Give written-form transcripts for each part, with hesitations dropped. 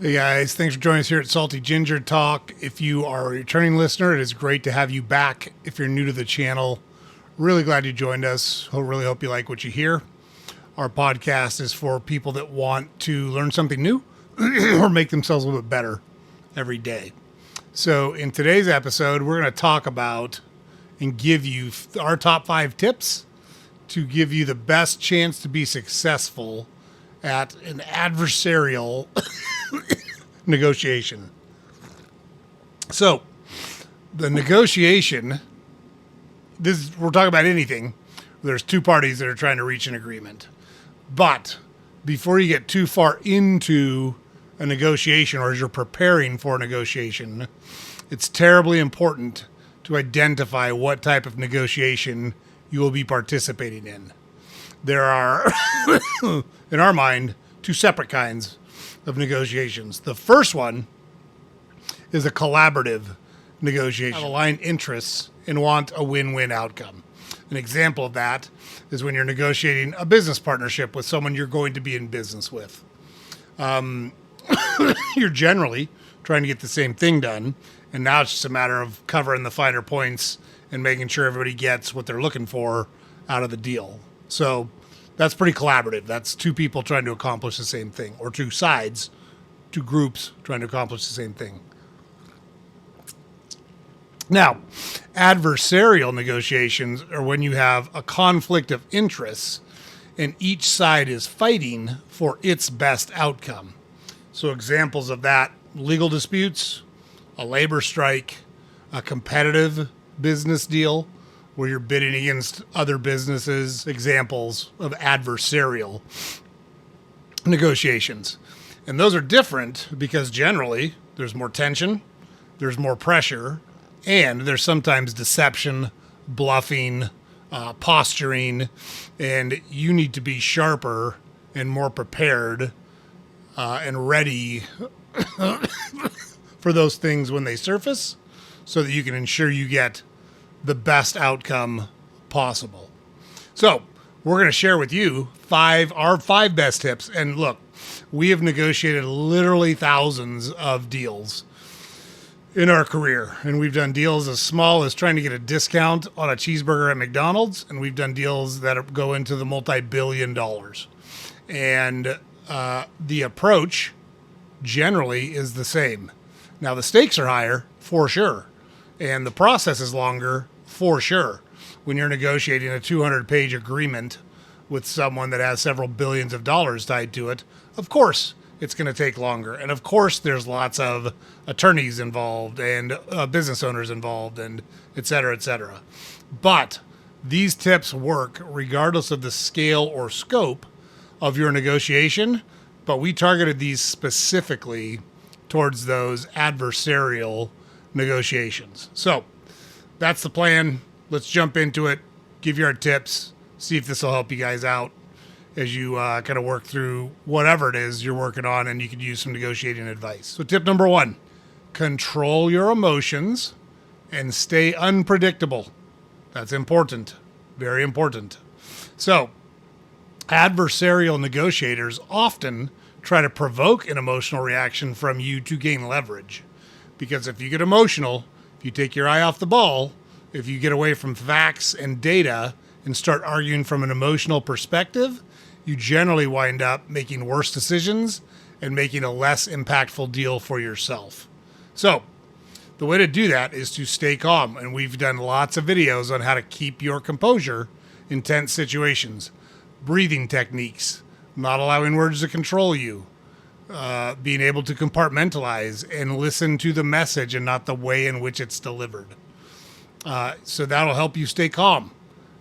Hey guys, thanks for joining us here at Salty Ginger Talk. If you are a returning listener, it is great to have you back. If you're new to the channel, really glad you joined us. Really hope you like what you hear. Our podcast is for people that want to learn something new or make themselves a little bit better every day. So in today's episode, we're going to talk about and give you our top 5 tips to give you the best chance to be successful at an adversarial negotiation. So, the negotiation, we're talking about anything. There's two parties that are trying to reach an agreement. But before you get too far into a negotiation or as you're preparing for a negotiation, it's terribly important to identify what type of negotiation you will be participating in. There are, in our mind, two separate kinds of negotiations. The first one is a collaborative negotiation. Align interests and want a win-win outcome. An example of that is when you're negotiating a business partnership with someone you're going to be in business with. You're generally trying to get the same thing done, and now it's just a matter of covering the finer points and making sure everybody gets what they're looking for out of the deal. So that's pretty collaborative. That's two people trying to accomplish the same thing, or two sides, two groups trying to accomplish the same thing. Now, adversarial negotiations are when you have a conflict of interests and each side is fighting for its best outcome. So examples of that: legal disputes, a labor strike, a competitive business deal where you're bidding against other businesses. Examples of adversarial negotiations. And those are different because generally there's more tension, there's more pressure, and there's sometimes deception, bluffing, posturing, and you need to be sharper and more prepared and ready for those things when they surface so that you can ensure you get the best outcome possible. So we're going to share with you our five best tips. And look, we have negotiated literally thousands of deals in our career. And we've done deals as small as trying to get a discount on a cheeseburger at McDonald's. And we've done deals that go into the multi-billion dollars. And the approach generally is the same. Now, the stakes are higher, for sure. And the process is longer, for sure. When you're negotiating a 200-page agreement with someone that has several billions of dollars tied to it, of course it's going to take longer. And of course there's lots of attorneys involved and business owners involved and et cetera, et cetera. But these tips work regardless of the scale or scope of your negotiation. But we targeted these specifically towards those adversarial negotiations. So that's the plan. Let's jump into it, give you our tips, see if this will help you guys out as you kind of work through whatever it is you're working on, and you could use some negotiating advice. So tip number 1, control your emotions and stay unpredictable. That's important, very important. So adversarial negotiators often try to provoke an emotional reaction from you to gain leverage. Because if you get emotional, if you take your eye off the ball, if you get away from facts and data and start arguing from an emotional perspective, you generally wind up making worse decisions and making a less impactful deal for yourself. So the way to do that is to stay calm. And we've done lots of videos on how to keep your composure in tense situations. Breathing techniques, not allowing words to control you, being able to compartmentalize and listen to the message and not the way in which it's delivered. So that'll help you stay calm.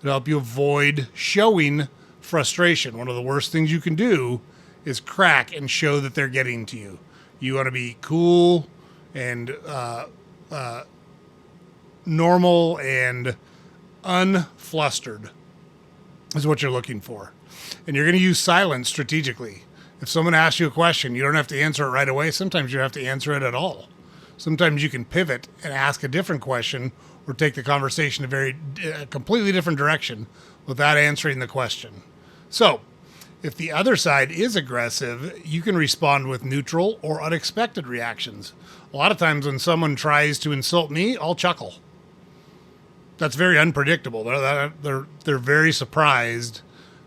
It'll help you avoid showing frustration. One of the worst things you can do is crack and show that they're getting to you. You want to be cool and normal and unflustered is what you're looking for. And you're going to use silence strategically. If someone asks you a question, you don't have to answer it right away. Sometimes you have to answer it at all. Sometimes you can pivot and ask a different question or take the conversation a completely different direction without answering the question. So If the other side is aggressive, you can respond with neutral or unexpected reactions. A lot of times when someone tries to insult me, I'll chuckle. That's very unpredictable. They're very surprised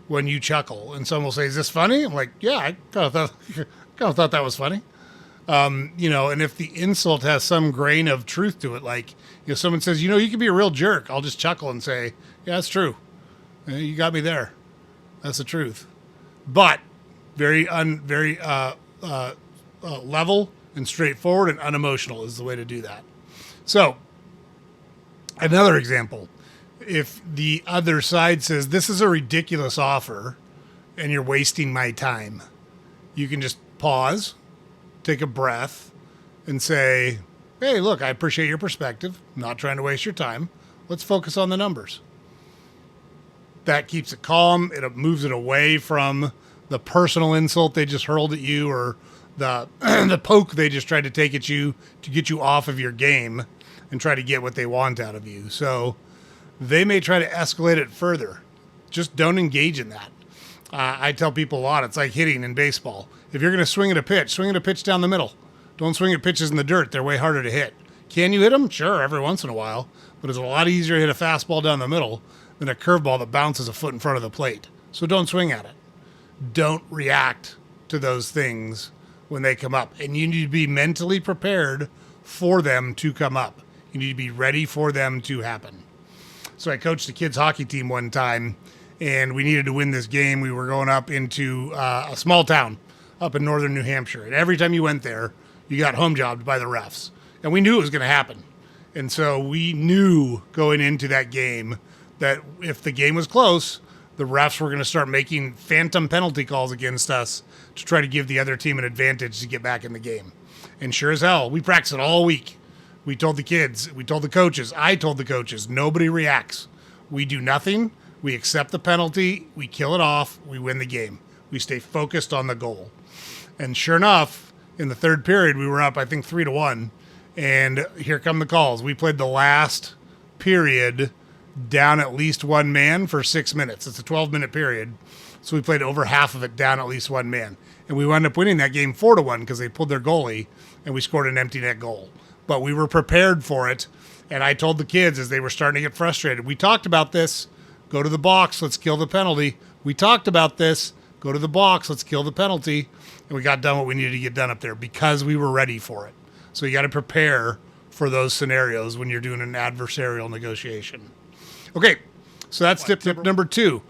when you chuckle. And someone will say, "Is this funny?" I'm like, "Yeah, I kind of thought that was funny." And if the insult has some grain of truth to it, like, someone says, "You can be a real jerk," I'll just chuckle and say, "Yeah, that's true. You got me there. That's the truth." But very level and straightforward and unemotional is the way to do that. So, another example, if the other side says, "This is a ridiculous offer and you're wasting my time," you can just pause, take a breath, and say, "Hey, look, I appreciate your perspective. I'm not trying to waste your time. Let's focus on the numbers." That keeps it calm. It moves it away from the personal insult they just hurled at you, or the the poke they just tried to take at you to get you off of your game and try to get what they want out of you. So they may try to escalate it further. Just don't engage in that. I tell people a lot, it's like hitting in baseball. If you're going to swing at a pitch down the middle. Don't swing at pitches in the dirt. They're way harder to hit. Can you hit them? Sure, every once in a while. But it's a lot easier to hit a fastball down the middle than a curveball that bounces a foot in front of the plate. So don't swing at it. Don't react to those things when they come up. And you need to be mentally prepared for them to come up. You need to be ready for them to happen. So I coached a kids hockey team one time, and we needed to win this game. We were going up into a small town up in northern New Hampshire. And every time you went there, you got home jobbed by the refs. And we knew it was going to happen. And so we knew going into that game that if the game was close, the refs were going to start making phantom penalty calls against us to try to give the other team an advantage to get back in the game. And sure as hell, we practiced it all week. We told the kids, we told the coaches, I told the coaches, nobody reacts. We do nothing. We accept the penalty. We kill it off. We win the game. We stay focused on the goal. And sure enough, in the third period, we were up, I think, 3-1. And here come the calls. We played the last period down at least one man for 6 minutes. It's a 12-minute period. So we played over half of it down at least one man. And we wound up winning that game 4-1 because they pulled their goalie and we scored an empty net goal. But we were prepared for it. And I told the kids as they were starting to get frustrated, we talked about this. Go to the box. Let's kill the penalty. We talked about this. Go to the box. Let's kill the penalty. And we got done what we needed to get done up there because we were ready for it. So you got to prepare for those scenarios when you're doing an adversarial negotiation. Okay, so that's tip number 2.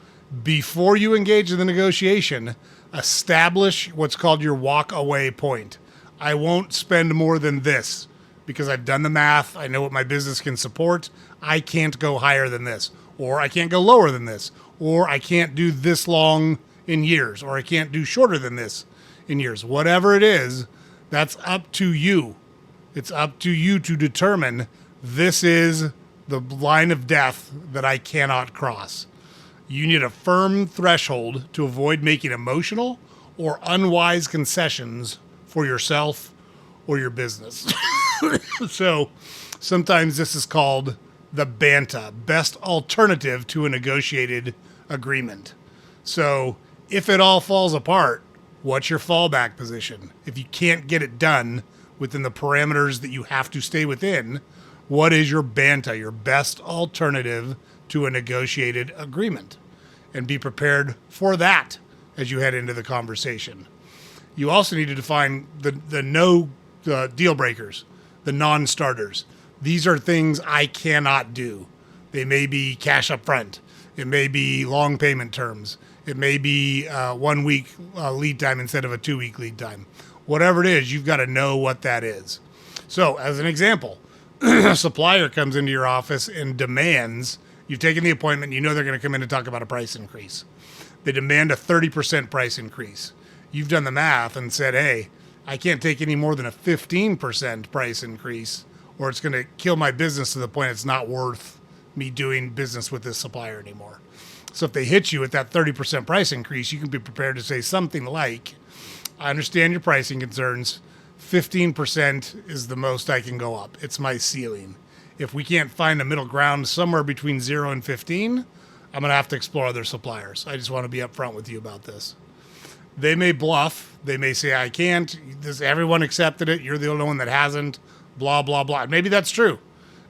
Before you engage in the negotiation, establish what's called your walk-away point. I won't spend more than this because I've done the math. I know what my business can support. I can't go higher than this, or I can't go lower than this, or I can't do this long in years, or I can't do shorter than this in years. Whatever it is, that's up to you. It's up to you to determine this is the line of death that I cannot cross. You need a firm threshold to avoid making emotional or unwise concessions for yourself or your business. So sometimes this is called the BANTA, best alternative to a negotiated agreement. So if it all falls apart, what's your fallback position? If you can't get it done within the parameters that you have to stay within, what is your BANTA, your best alternative to a negotiated agreement? And be prepared for that as you head into the conversation. You also need to define the deal breakers, the non-starters. These are things I cannot do. They may be cash up front. It may be long payment terms. It may be 1 week lead time instead of a 2 week lead time. Whatever it is, you've got to know what that is. So as an example, a supplier comes into your office and demands, you've taken the appointment, you know they're going to come in and talk about a price increase. They demand a 30% price increase. You've done the math and said, hey, I can't take any more than a 15% price increase, or it's going to kill my business to the point it's not worth me doing business with this supplier anymore. So if they hit you at that 30% price increase, you can be prepared to say something like, I understand your pricing concerns. 15% is the most I can go up. It's my ceiling. If we can't find a middle ground somewhere between 0 and 15, I'm going to have to explore other suppliers. I just want to be upfront with you about this. They may bluff. They may say, I can't. Everyone accepted it. You're the only one that hasn't. Blah, blah, blah. Maybe that's true.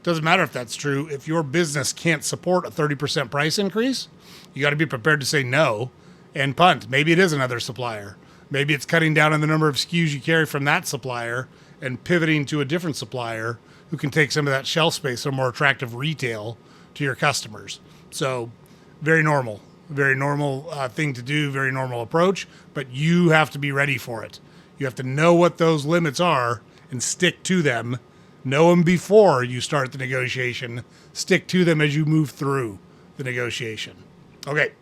Doesn't matter if that's true. If your business can't support a 30% price increase, you got to be prepared to say no and punt. Maybe it is another supplier. Maybe it's cutting down on the number of SKUs you carry from that supplier and pivoting to a different supplier who can take some of that shelf space or more attractive retail to your customers. So very normal thing to do, very normal approach, but you have to be ready for it. You have to know what those limits are and stick to them. Know them before you start the negotiation. Stick to them as you move through the negotiation. Okay.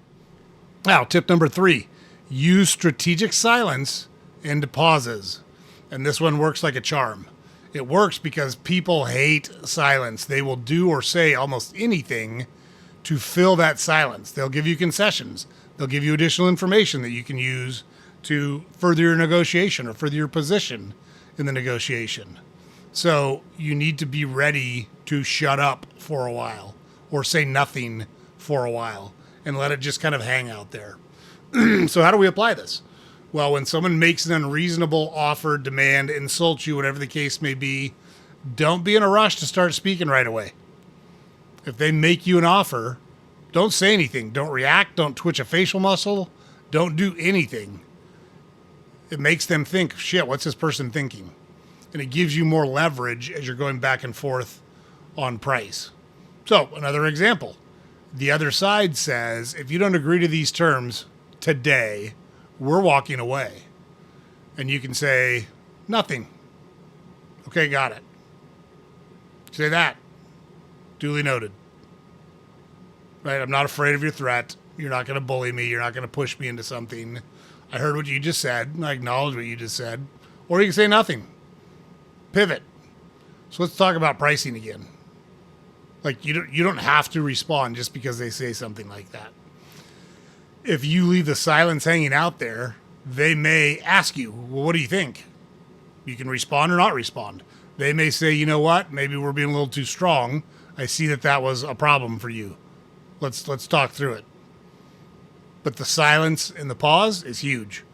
Now, tip number 3, use strategic silence and pauses. And this one works like a charm. It works because people hate silence. They will do or say almost anything to fill that silence. They'll give you concessions. They'll give you additional information that you can use to further your negotiation or further your position in the negotiation. So you need to be ready to shut up for a while or say nothing for a while and let it just kind of hang out there. So how do we apply this? Well, when someone makes an unreasonable offer, demand, insults you, whatever the case may be, don't be in a rush to start speaking right away. If they make you an offer, don't say anything. Don't react. Don't twitch a facial muscle. Don't do anything. It makes them think, shit, what's this person thinking? And it gives you more leverage as you're going back and forth on price. So, another example. The other side says, if you don't agree to these terms today, we're walking away. And you can say, nothing. Okay, got it. Say that. Duly noted. Right? I'm not afraid of your threat. You're not going to bully me. You're not going to push me into something. I heard what you just said. I acknowledge what you just said. Or you can say nothing. Pivot. So let's talk about pricing again. Like you don't have to respond just because they say something like that. If you leave the silence hanging out there, they may ask you, well, what do you think? You can respond or not respond. They may say, you know what? Maybe we're being a little too strong. I see that was a problem for you. Let's talk through it. But the silence and the pause is huge.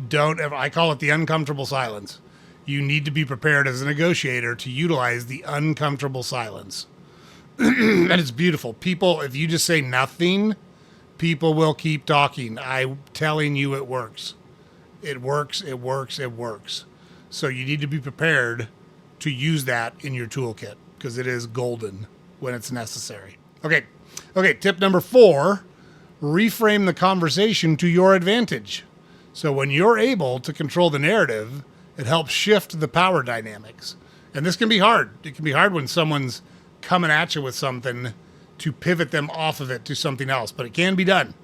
Don't ever, I call it the uncomfortable silence. You need to be prepared as a negotiator to utilize the uncomfortable silence. And it's beautiful. People, if you just say nothing, people will keep talking. I'm telling you it works. It works, it works, it works. So you need to be prepared to use that in your toolkit because it is golden when it's necessary. Okay, tip number 4, reframe the conversation to your advantage. So when you're able to control the narrative, it helps shift the power dynamics. And this can be hard. It can be hard when someone's coming at you with something to pivot them off of it to something else, but it can be done.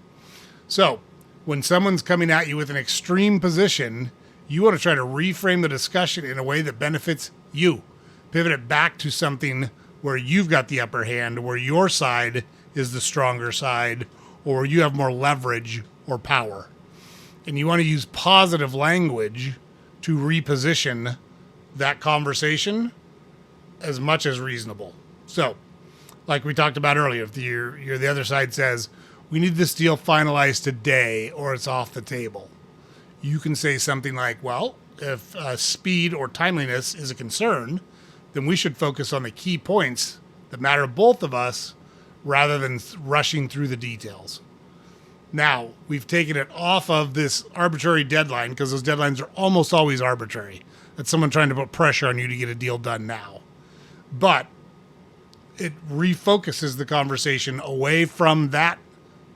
So when someone's coming at you with an extreme position, you want to try to reframe the discussion in a way that benefits you. Pivot it back to something where you've got the upper hand, where your side is the stronger side, or you have more leverage or power. And you want to use positive language to reposition that conversation as much as reasonable. So, like we talked about earlier, if you're the other side says, we need this deal finalized today or it's off the table. You can say something like, well, if speed or timeliness is a concern, then we should focus on the key points that matter to both of us rather than rushing through the details. Now, we've taken it off of this arbitrary deadline because those deadlines are almost always arbitrary. That's someone trying to put pressure on you to get a deal done now. But it refocuses the conversation away from that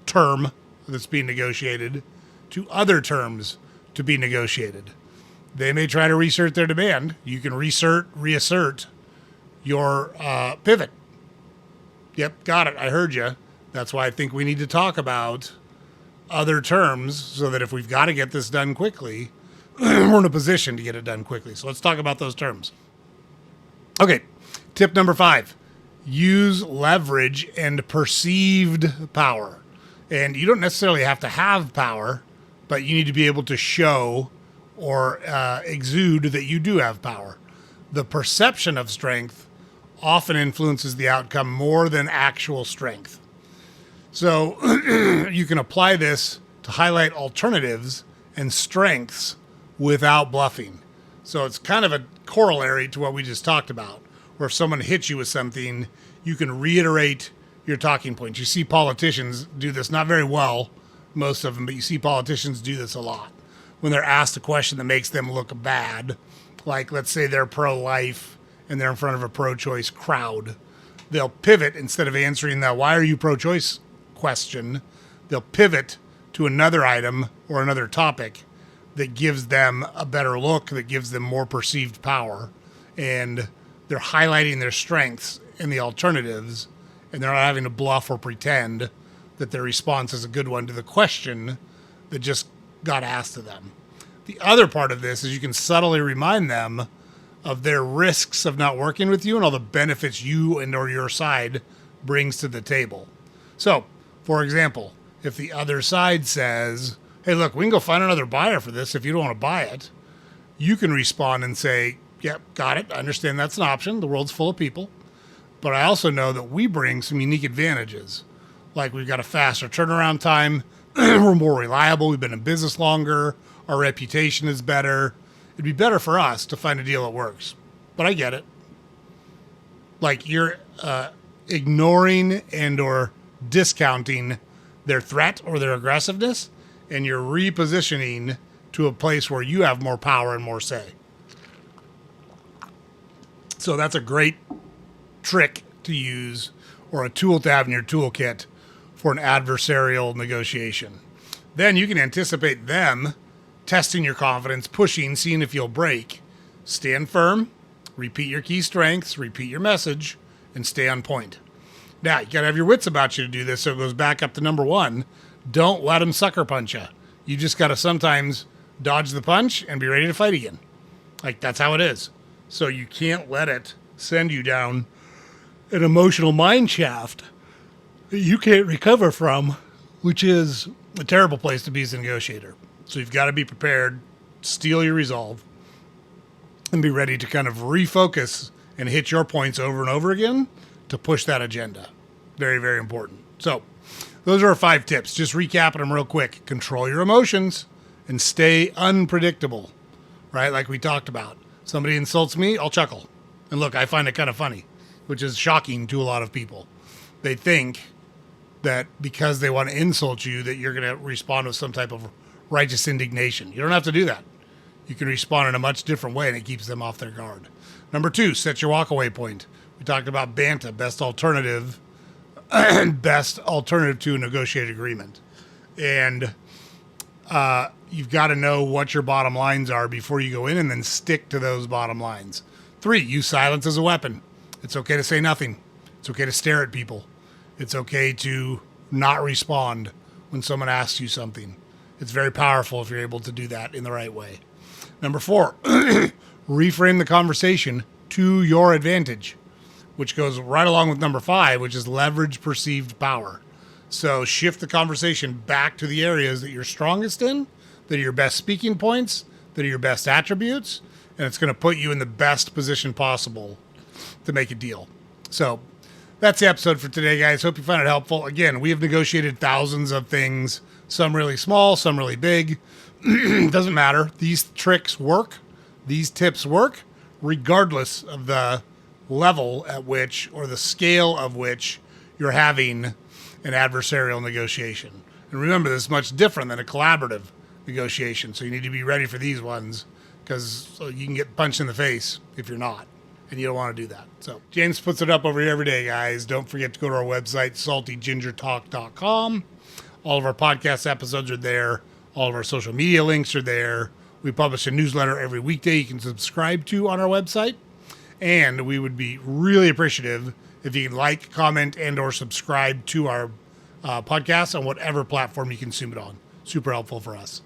term that's being negotiated to other terms to be negotiated. They may try to reassert their demand. You can reassert your pivot. Yep, got it. I heard you. That's why I think we need to talk about other terms so that if we've got to get this done quickly, we're in a position to get it done quickly. So let's talk about those terms. Okay, tip number 5. Use leverage and perceived power. And you don't necessarily have to have power, but you need to be able to show or exude that you do have power. The perception of strength often influences the outcome more than actual strength. So you can apply this to highlight alternatives and strengths without bluffing. So it's kind of a corollary to what we just talked about, where if someone hits you with something, you can reiterate your talking points. You see politicians do this, not very well, most of them, but you see politicians do this a lot. When they're asked a question that makes them look bad, like let's say they're pro-life and they're in front of a pro-choice crowd, they'll pivot instead of answering the why are you pro-choice question, they'll pivot to another item or another topic that gives them a better look, that gives them more perceived power, and they're highlighting their strengths and the alternatives, and they're not having to bluff or pretend that their response is a good one to the question that just got asked of them. The other part of this is you can subtly remind them of their risks of not working with you and all the benefits you and or your side brings to the table. So, for example, if the other side says, hey, look, we can go find another buyer for this if you don't want to buy it, you can respond and say, yep, got it. I understand that's an option. The world's full of people. But I also know that we bring some unique advantages. Like we've got a faster turnaround time. We're more reliable. We've been in business longer. Our reputation is better. It'd be better for us to find a deal that works. But I get it. Like you're ignoring and or discounting their threat or their aggressiveness, and you're repositioning to a place where you have more power and more say. So that's a great trick to use or a tool to have in your toolkit for an adversarial negotiation. Then you can anticipate them testing your confidence, pushing, seeing if you'll break. Stand firm, repeat your key strengths, repeat your message, and stay on point. Now, you got to have your wits about you to do this, so it goes back up to number one. Don't let them sucker punch you. You just got to sometimes dodge the punch and be ready to fight again. Like, that's how it is. So you can't let it send you down an emotional mine shaft that you can't recover from, which is a terrible place to be as a negotiator. So you've got to be prepared, steel your resolve, and be ready to kind of refocus and hit your points over and over again to push that agenda. Very, very important. So those are our 5 tips. Just recapping them real quick. Control your emotions and stay unpredictable, right? Like we talked about. Somebody insults me, I'll chuckle. And look, I find it kind of funny, which is shocking to a lot of people. They think that because they want to insult you, that you're going to respond with some type of righteous indignation. You don't have to do that. You can respond in a much different way, and it keeps them off their guard. Number 2, set your walkaway point. We talked about BANTA, best alternative to a negotiated agreement. And you've got to know what your bottom lines are before you go in, and then stick to those bottom lines. 3, use silence as a weapon. It's okay to say nothing. It's okay to stare at people. It's okay to not respond when someone asks you something. It's very powerful if you're able to do that in the right way. Number 4, reframe the conversation to your advantage, which goes right along with number 5, which is leverage perceived power. So shift the conversation back to the areas that you're strongest in, that are your best speaking points, that are your best attributes, and it's going to put you in the best position possible to make a deal. So that's the episode for today, guys. Hope you found it helpful. Again, we have negotiated thousands of things, some really small, some really big. Doesn't matter. These tricks work. These tips work, regardless of the level at which or the scale of which you're having an adversarial negotiation. And remember, this is much different than a collaborative negotiation. So you need to be ready for these ones, because you can get punched in the face if you're not. And you don't want to do that. So James puts it up over here every day, guys. Don't forget to go to our website, saltygingertalk.com. All of our podcast episodes are there. All of our social media links are there. We publish a newsletter every weekday you can subscribe to on our website. And we would be really appreciative if you can like, comment, and or subscribe to our podcast on whatever platform you consume it on. Super helpful for us.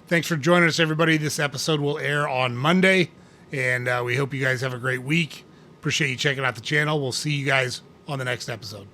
Thanks for joining us, everybody. This episode will air on Monday. And we hope you guys have a great week. Appreciate you checking out the channel. We'll see you guys on the next episode.